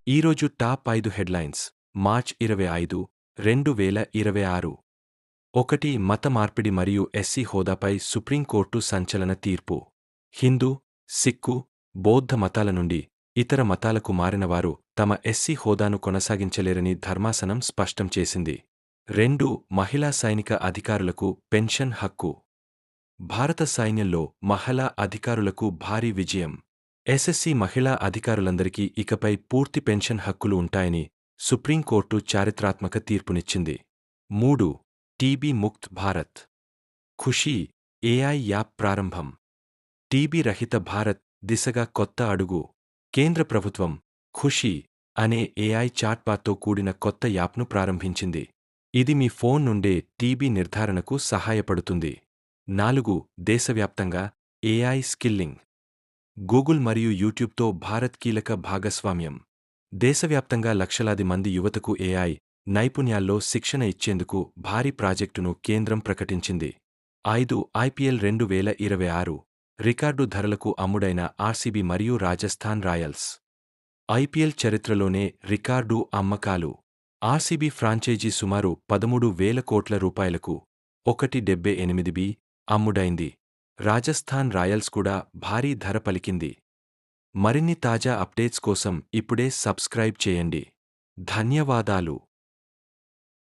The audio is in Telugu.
ఈరోజు టాప్ 5 హెడ్లైన్స్ మార్చ్ 25, 2026. 1. మత మార్పిడి మరియు ఎస్సీ హోదాపై సుప్రీంకోర్టు సంచలన తీర్పు. హిందూ, సిక్కు, బౌద్ధ మతాల నుండి ఇతర మతాలకు మారినవారు తమ ఎస్సీ హోదాను కొనసాగించలేరని ధర్మాసనం స్పష్టం చేసింది. 2. మహిళా సైనిక అధికారులకు పెన్షన్ హక్కు. భారత సైన్యంలో మహిళా అధికారులకు భారీ విజయం. ఎస్ఎస్సీ మహిళా అధికారులందరికీ ఇకపై పూర్తి పెన్షన్ హక్కులు ఉంటాయని సుప్రీంకోర్టు చారిత్రాత్మక తీర్పునిచ్చింది. 3. టీబీ ముక్త్ భారత్. ఖుషీ ఏఐ యాప్ ప్రారంభం. టీబీ రహిత భారత్ దిశగా కొత్త అడుగు. కేంద్ర ప్రభుత్వం ఖుషీ అనే ఏఐ చాట్బాట్తో కూడిన కొత్త యాప్ను ప్రారంభించింది. ఇది మీ ఫోన్ నుండే టీబీ నిర్ధారణకు సహాయపడుతుంది. 4. దేశవ్యాప్తంగా ఏఐ స్కిల్లింగ్. గూగుల్ మరియు యూట్యూబ్తో భారత్ కీలక భాగస్వామ్యం. దేశవ్యాప్తంగా లక్షలాది మంది యువతకు ఏఐ నైపుణ్యాల్లో శిక్షణ ఇచ్చేందుకు భారీ ప్రాజెక్టును కేంద్రం ప్రకటించింది. 5. ఐపీఎల్ 2026. రికార్డు ధరలకు అమ్ముడైన ఆర్సీబీ మరియు రాజస్థాన్ రాయల్స్. ఐపీఎల్ చరిత్రలోనే రికార్డు అమ్మకాలు. ఆర్సీబీ ఫ్రాంచైజీ సుమారు 13,000 కోట్ల రూపాయలకు 1.78 అమ్ముడైంది. రాజస్థాన్ రాయల్స్ కూడా భారీ ధర పలికింది. మరిన్ని తాజా అప్డేట్స్ కోసం ఇప్పుడే సబ్స్క్రైబ్ చేయండి. ధన్యవాదాలు.